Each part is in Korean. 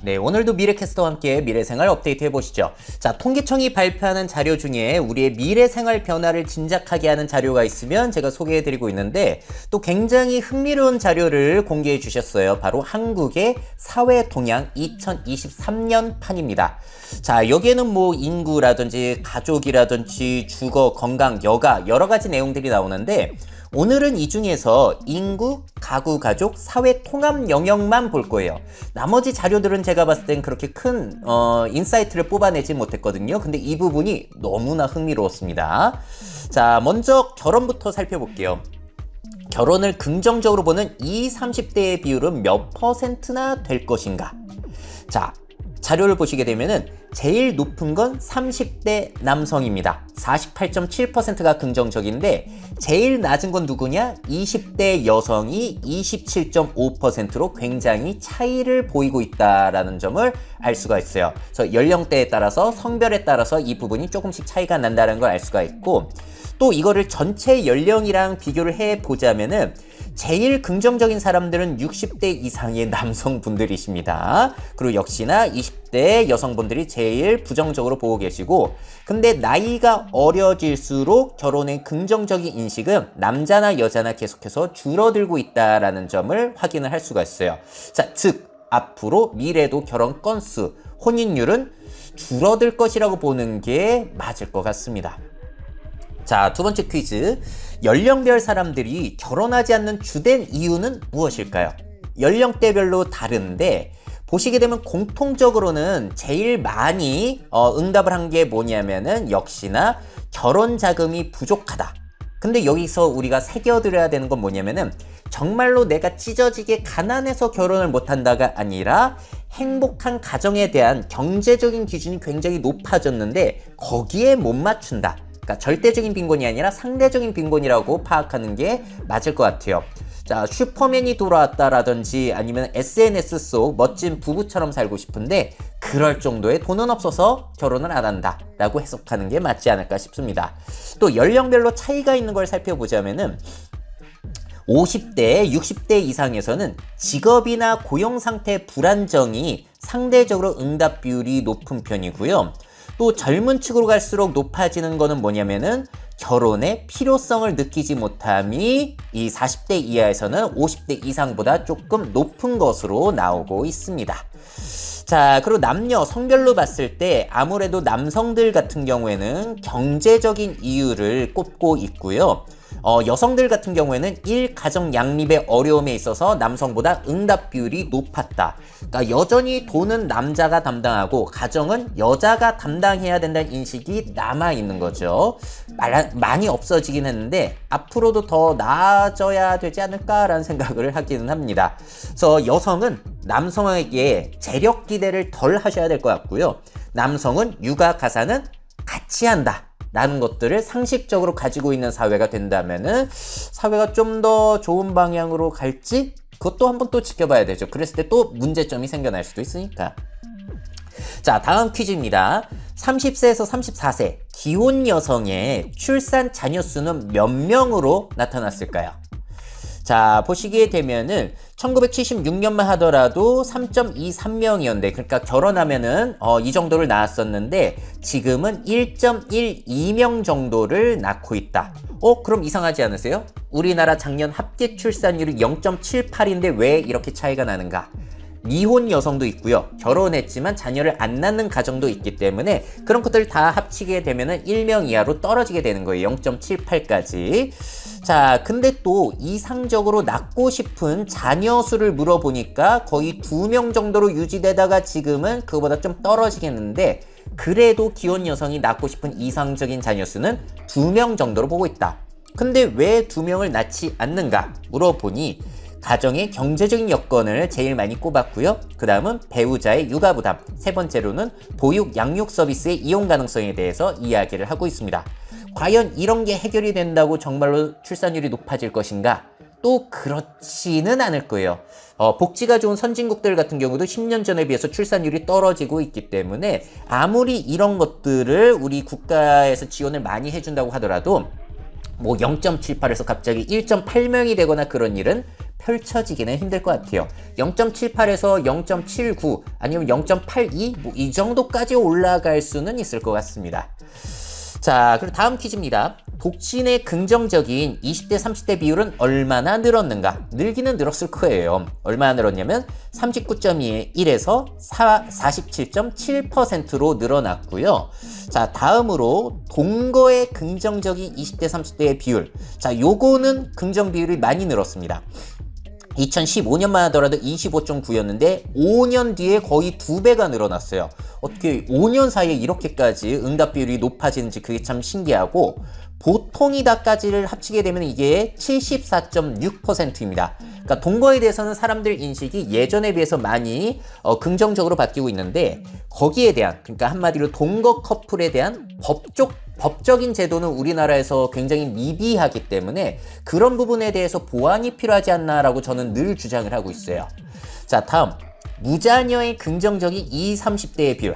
네, 오늘도 미래캐스터와 함께 미래생활 업데이트 해보시죠. 자, 통계청이 발표하는 자료 중에 우리의 미래생활 변화를 짐작하게 하는 자료가 있으면 제가 소개해드리고 있는데 또 굉장히 흥미로운 자료를 공개해 주셨어요. 바로 한국의 사회동향 2023년 판입니다. 자, 여기에는 뭐 인구라든지 가족이라든지 주거, 건강, 여가 여러 가지 내용들이 나오는데 오늘은 이 중에서 인구, 가구, 가족, 사회 통합 영역만 볼 거예요. 나머지 자료들은 제가 봤을 땐 그렇게 큰 인사이트를 뽑아내지 못했거든요. 근데 이 부분이 너무나 흥미로웠습니다. 자, 먼저 결혼부터 살펴볼게요. 결혼을 긍정적으로 보는 20, 30대의 비율은 몇 %나 될 것인가? 자, 자료를 보시게 되면은 제일 높은 건 30대 남성입니다. 48.7%가 긍정적인데 제일 낮은 건 누구냐? 20대 여성이 27.5%로 굉장히 차이를 보이고 있다라는 점을 알 수가 있어요. 그래서 연령대에 따라서 성별에 따라서 이 부분이 조금씩 차이가 난다는 걸 알 수가 있고 또 이거를 전체 연령이랑 비교를 해보자면은 제일 긍정적인 사람들은 60대 이상의 남성분들이십니다. 그리고 역시나 20대 여성분들이 제일 부정적으로 보고 계시고 근데 나이가 어려질수록 결혼의 긍정적인 인식은 남자나 여자나 계속해서 줄어들고 있다는 점을 확인을 할 수가 있어요. 자, 즉 앞으로 미래도 결혼 건수, 혼인율은 줄어들 것이라고 보는 게 맞을 것 같습니다. 자, 두 번째 퀴즈. 연령별 사람들이 결혼하지 않는 주된 이유는 무엇일까요? 연령대별로 다른데 보시게 되면 공통적으로는 제일 많이 응답을 한 게 뭐냐면은 역시나 결혼 자금이 부족하다. 근데 여기서 우리가 새겨들어야 되는 건 뭐냐면은 정말로 내가 찢어지게 가난해서 결혼을 못한다가 아니라 행복한 가정에 대한 경제적인 기준이 굉장히 높아졌는데 거기에 못 맞춘다. 그러니까 절대적인 빈곤이 아니라 상대적인 빈곤이라고 파악하는 게 맞을 것 같아요. 자, 슈퍼맨이 돌아왔다라든지 아니면 SNS 속 멋진 부부처럼 살고 싶은데 그럴 정도의 돈은 없어서 결혼을 안 한다 라고 해석하는 게 맞지 않을까 싶습니다. 또 연령별로 차이가 있는 걸 살펴보자면은 50대, 60대 이상에서는 직업이나 고용 상태 불안정이 상대적으로 응답 비율이 높은 편이고요. 또 젊은 축으로 갈수록 높아지는 거는 뭐냐면은 결혼의 필요성을 느끼지 못함이 이 40대 이하에서는 50대 이상보다 조금 높은 것으로 나오고 있습니다. 자, 그리고 남녀 성별로 봤을 때 아무래도 남성들 같은 경우에는 경제적인 이유를 꼽고 있고요. 여성들 같은 경우에는 가정 양립의 어려움에 있어서 남성보다 응답 비율이 높았다. 그러니까 여전히 돈은 남자가 담당하고 가정은 여자가 담당해야 된다는 인식이 남아있는 거죠. 많이 없어지긴 했는데 앞으로도 더 나아져야 되지 않을까라는 생각을 하기는 합니다. 그래서 여성은 남성에게 재력 기대를 덜 하셔야 될 것 같고요. 남성은 육아 가사는 같이 한다. 라는 것들을 상식적으로 가지고 있는 사회가 된다면은 사회가 좀 더 좋은 방향으로 갈지 그것도 한번 또 지켜봐야 되죠. 그랬을 때 또 문제점이 생겨날 수도 있으니까. 자, 다음 퀴즈입니다. 30세에서 34세 기혼 여성의 출산 자녀 수는 몇 명으로 나타났을까요? 자, 보시게 되면은 1976년만 하더라도 3.23명이었는데 그러니까 결혼하면은 이 정도를 낳았었는데 지금은 1.12명 정도를 낳고 있다. 그럼 이상하지 않으세요? 우리나라 작년 합계 출산율이 0.78인데 왜 이렇게 차이가 나는가? 미혼 여성도 있고요. 결혼했지만 자녀를 안 낳는 가정도 있기 때문에 그런 것들 다 합치게 되면은 1명 이하로 떨어지게 되는 거예요. 0.78까지. 자, 근데 또 이상적으로 낳고 싶은 자녀 수를 물어보니까 거의 2명 정도로 유지되다가 지금은 그거보다 좀 떨어지겠는데 그래도 기혼 여성이 낳고 싶은 이상적인 자녀 수는 2명 정도로 보고 있다. 근데 왜 2명을 낳지 않는가 물어보니 가정의 경제적인 여건을 제일 많이 꼽았고요. 그 다음은 배우자의 육아 부담, 세 번째로는 보육, 양육 서비스의 이용 가능성에 대해서 이야기를 하고 있습니다. 과연 이런 게 해결이 된다고 정말로 출산율이 높아질 것인가? 또 그렇지는 않을 거예요. 복지가 좋은 선진국들 같은 경우도 10년 전에 비해서 출산율이 떨어지고 있기 때문에 아무리 이런 것들을 우리 국가에서 지원을 많이 해준다고 하더라도 뭐 0.78에서 갑자기 1.8명이 되거나 그런 일은 펼쳐지기는 힘들 것 같아요. 0.78에서 0.79 아니면 0.82 뭐 이 정도까지 올라갈 수는 있을 것 같습니다. 자, 그리고 다음 퀴즈입니다. 독신의 긍정적인 20대, 30대 비율은 얼마나 늘었는가? 늘기는 늘었을 거예요. 얼마나 늘었냐면 39.1에서 47.7%로 늘어났고요. 자, 다음으로 동거의 긍정적인 20대, 30대의 비율. 자, 요거는 긍정 비율이 많이 늘었습니다. 2015년만 하더라도 25.9였는데 5년 뒤에 거의 2배가 늘어났어요. 어떻게 5년 사이에 이렇게까지 응답 비율이 높아지는지 그게 참 신기하고, 보통이다까지를 합치게 되면 이게 74.6%입니다. 그러니까 동거에 대해서는 사람들 인식이 예전에 비해서 많이 긍정적으로 바뀌고 있는데, 거기에 대한, 그러니까 한마디로 동거 커플에 대한 법적인 제도는 우리나라에서 굉장히 미비하기 때문에 그런 부분에 대해서 보완이 필요하지 않나라고 저는 늘 주장을 하고 있어요. 자, 다음. 무자녀의 긍정적인 20, 30대의 비율.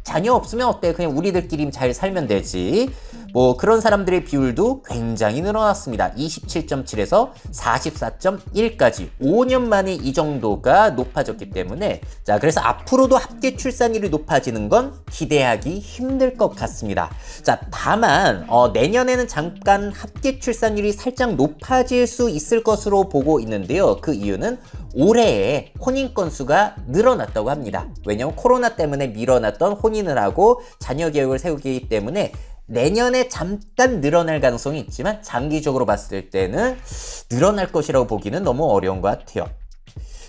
자녀 없으면 어때? 그냥 우리들끼리 잘 살면 되지. 뭐 그런 사람들의 비율도 굉장히 늘어났습니다. 27.7에서 44.1까지 5년 만에 이 정도가 높아졌기 때문에, 자, 그래서 앞으로도 합계 출산율이 높아지는 건 기대하기 힘들 것 같습니다. 자, 다만 내년에는 잠깐 합계 출산율이 살짝 높아질 수 있을 것으로 보고 있는데요. 그 이유는 올해에 혼인 건수가 늘어났다고 합니다. 왜냐하면 코로나 때문에 미뤄놨던 혼인을 하고 자녀 계획을 세우기 때문에 내년에 잠깐 늘어날 가능성이 있지만 장기적으로 봤을 때는 늘어날 것이라고 보기는 너무 어려운 것 같아요.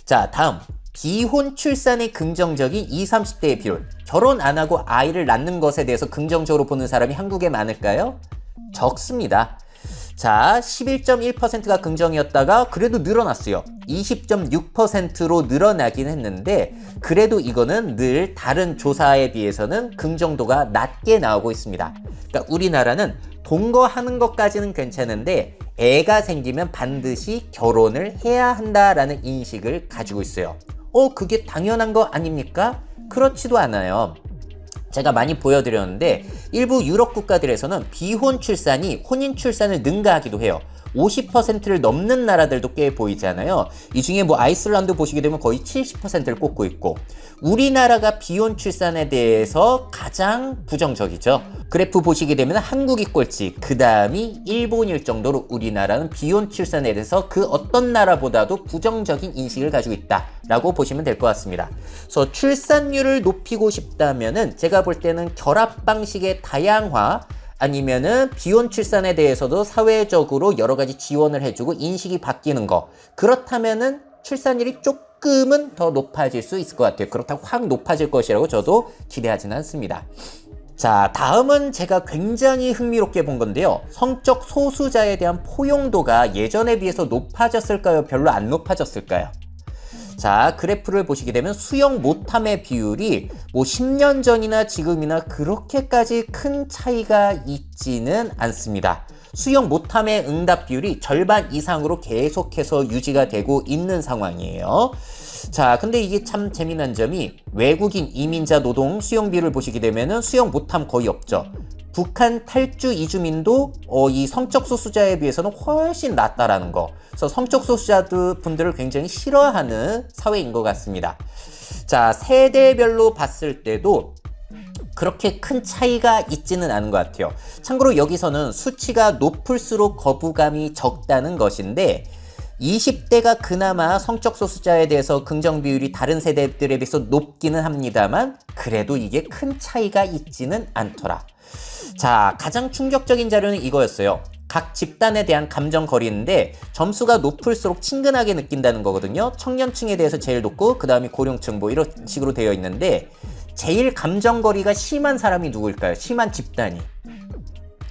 자, 다음. 비혼 출산의 긍정적인 20, 30대의 비율. 결혼 안 하고 아이를 낳는 것에 대해서 긍정적으로 보는 사람이 한국에 많을까요? 적습니다. 자, 11.1%가 긍정이었다가 그래도 늘어났어요. 20.6%로 늘어나긴 했는데, 그래도 이거는 늘 다른 조사에 비해서는 긍정도가 낮게 나오고 있습니다. 그러니까 우리나라는 동거하는 것까지는 괜찮은데 애가 생기면 반드시 결혼을 해야 한다라는 인식을 가지고 있어요. 그게 당연한 거 아닙니까? 그렇지도 않아요. 제가 많이 보여드렸는데 일부 유럽 국가들에서는 비혼 출산이 혼인 출산을 능가하기도 해요. 50%를 넘는 나라들도 꽤 보이잖아요. 이 중에 뭐 아이슬란드 보시게 되면 거의 70%를 꼽고 있고, 우리나라가 비혼 출산에 대해서 가장 부정적이죠. 그래프 보시게 되면 한국이 꼴찌, 그 다음이 일본일 정도로 우리나라는 비혼 출산에 대해서 그 어떤 나라보다도 부정적인 인식을 가지고 있다라고 보시면 될 것 같습니다. 그래서 출산율을 높이고 싶다면은 제가 볼 때는 결합 방식의 다양화, 아니면은 비혼 출산에 대해서도 사회적으로 여러 가지 지원을 해주고 인식이 바뀌는 거, 그렇다면은 출산율이 조금은 더 높아질 수 있을 것 같아요. 그렇다고 확 높아질 것이라고 저도 기대하지는 않습니다. 자, 다음은 제가 굉장히 흥미롭게 본 건데요. 성적 소수자에 대한 포용도가 예전에 비해서 높아졌을까요? 별로 안 높아졌을까요? 자, 그래프를 보시게 되면 수용 못함의 비율이 뭐 10년 전이나 지금이나 그렇게까지 큰 차이가 있지는 않습니다. 수용 못함의 응답 비율이 절반 이상으로 계속해서 유지가 되고 있는 상황이에요. 자, 근데 이게 참 재미난 점이 외국인 이민자 노동 수용 비율을 보시게 되면은 수용 못함 거의 없죠. 북한 탈주 이주민도 이 성적 소수자에 비해서는 훨씬 낫다라는 거. 그래서 성적 소수자들 분들을 굉장히 싫어하는 사회인 것 같습니다. 자, 세대별로 봤을 때도 그렇게 큰 차이가 있지는 않은 것 같아요. 참고로 여기서는 수치가 높을수록 거부감이 적다는 것인데, 20대가 그나마 성적 소수자에 대해서 긍정 비율이 다른 세대들에 비해서 높기는 합니다만 그래도 이게 큰 차이가 있지는 않더라. 자, 가장 충격적인 자료는 이거였어요. 각 집단에 대한 감정 거리인데 점수가 높을수록 친근하게 느낀다는 거거든요. 청년층에 대해서 제일 높고 그 다음에 고령층 뭐 이런 식으로 되어 있는데, 제일 감정 거리가 심한 사람이 누구일까요? 심한 집단이.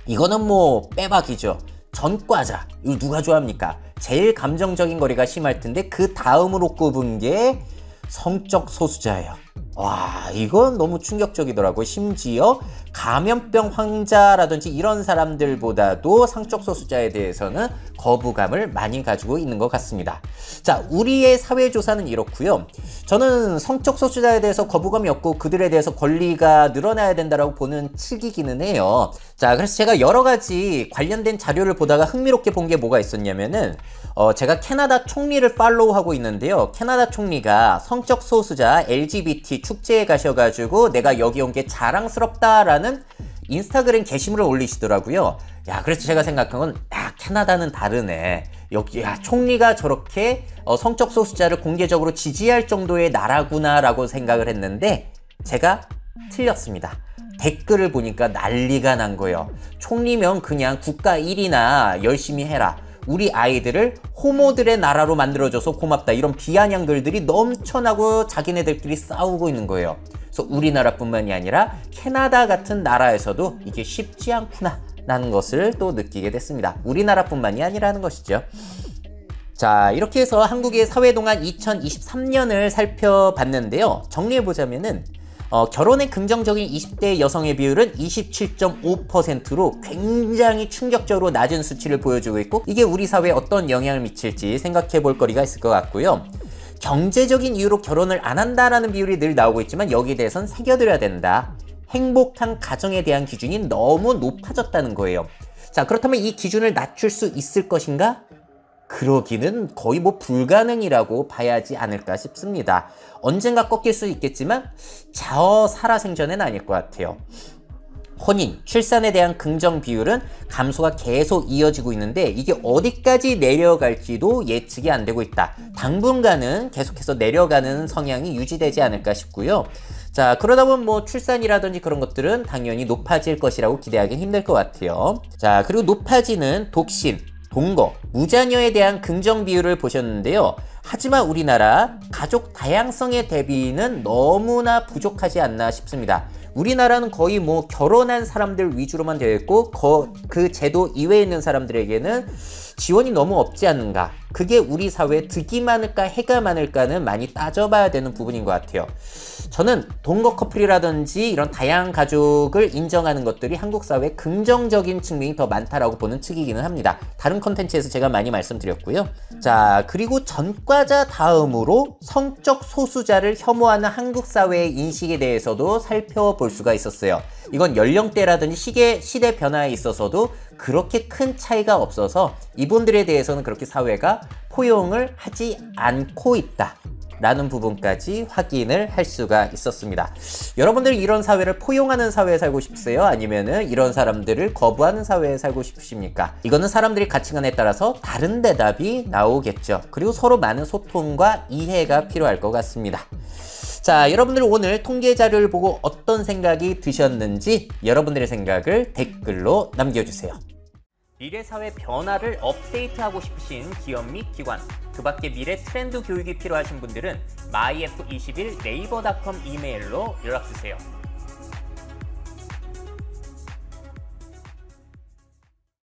이거는 뭐 빼박이죠. 전과자. 이거 누가 좋아합니까? 제일 감정적인 거리가 심할 텐데 그 다음으로 꼽은 게 성적 소수자예요. 와, 이건 너무 충격적이더라고요. 심지어 감염병 환자라든지 이런 사람들보다도 성적 소수자에 대해서는 거부감을 많이 가지고 있는 것 같습니다. 자, 우리의 사회조사는 이렇고요. 저는 성적 소수자에 대해서 거부감이 없고 그들에 대해서 권리가 늘어나야 된다고 보는 측이기는 해요. 자, 그래서 제가 여러 가지 관련된 자료를 보다가 흥미롭게 본 게 뭐가 있었냐면은 제가 캐나다 총리를 팔로우하고 있는데요. 캐나다 총리가 성적 소수자 LGBT 축제에 가셔가지고 내가 여기 온 게 자랑스럽다라는 인스타그램 게시물을 올리시더라고요. 야, 그래서 제가 생각한 건, 야, 캐나다는 다르네. 여기, 야, 총리가 저렇게 성적 소수자를 공개적으로 지지할 정도의 나라구나라고 생각을 했는데, 제가 틀렸습니다. 댓글을 보니까 난리가 난 거예요. 총리면 그냥 국가 일이나 열심히 해라. 우리 아이들을 호모들의 나라로 만들어줘서 고맙다. 이런 비아냥 글들이 넘쳐나고 자기네들끼리 싸우고 있는 거예요. 그래서 우리나라뿐만이 아니라 캐나다 같은 나라에서도 이게 쉽지 않구나 라는 것을 또 느끼게 됐습니다. 우리나라뿐만이 아니라는 것이죠. 자, 이렇게 해서 한국의 사회동안 2023년을 살펴봤는데요. 정리해보자면은 결혼에 긍정적인 20대 여성의 비율은 27.5%로 굉장히 충격적으로 낮은 수치를 보여주고 있고, 이게 우리 사회에 어떤 영향을 미칠지 생각해 볼 거리가 있을 것 같고요. 경제적인 이유로 결혼을 안 한다라는 비율이 늘 나오고 있지만 여기에 대해서는 새겨드려야 된다. 행복한 가정에 대한 기준이 너무 높아졌다는 거예요. 자, 그렇다면 이 기준을 낮출 수 있을 것인가? 그러기는 거의 불가능이라고 봐야지 않을까 싶습니다. 언젠가 꺾일 수 있겠지만 저 살아생전엔 아닐 것 같아요. 혼인, 출산에 대한 긍정 비율은 감소가 계속 이어지고 있는데 이게 어디까지 내려갈지도 예측이 안 되고 있다. 당분간은 계속해서 내려가는 성향이 유지되지 않을까 싶고요. 자, 그러다 보면 출산이라든지 그런 것들은 당연히 높아질 것이라고 기대하기는 힘들 것 같아요. 자, 그리고 높아지는 독신, 동거, 무자녀에 대한 긍정 비율을 보셨는데요. 하지만 우리나라 가족 다양성의 대비는 너무나 부족하지 않나 싶습니다. 우리나라는 거의 결혼한 사람들 위주로만 되어 있고 그 제도 이외에 있는 사람들에게는 지원이 너무 없지 않는가. 그게 우리 사회에 득이 많을까 해가 많을까는 많이 따져봐야 되는 부분인 것 같아요. 저는 동거 커플이라든지 이런 다양한 가족을 인정하는 것들이 한국 사회에 긍정적인 측면이 더 많다라고 보는 측이기는 합니다. 다른 컨텐츠에서 제가 많이 말씀드렸고요. 자, 그리고 전과자 다음으로 성적 소수자를 혐오하는 한국 사회의 인식에 대해서도 살펴볼 수가 있었어요. 이건 연령대라든지 시대 변화에 있어서도 그렇게 큰 차이가 없어서 이분들에 대해서는 그렇게 사회가 포용을 하지 않고 있다 라는 부분까지 확인을 할 수가 있었습니다. 여러분들 이런 사회를 포용하는 사회에 살고 싶으세요? 아니면은 이런 사람들을 거부하는 사회에 살고 싶으십니까? 이거는 사람들이 가치관에 따라서 다른 대답이 나오겠죠. 그리고 서로 많은 소통과 이해가 필요할 것 같습니다. 자, 여러분들 오늘 통계 자료를 보고 어떤 생각이 드셨는지 여러분들의 생각을 댓글로 남겨주세요. 미래 사회 변화를 업데이트하고 싶으신 기업 및 기관, 그 밖에 미래 트렌드 교육이 필요하신 분들은 myf21naver.com 이메일로 연락주세요.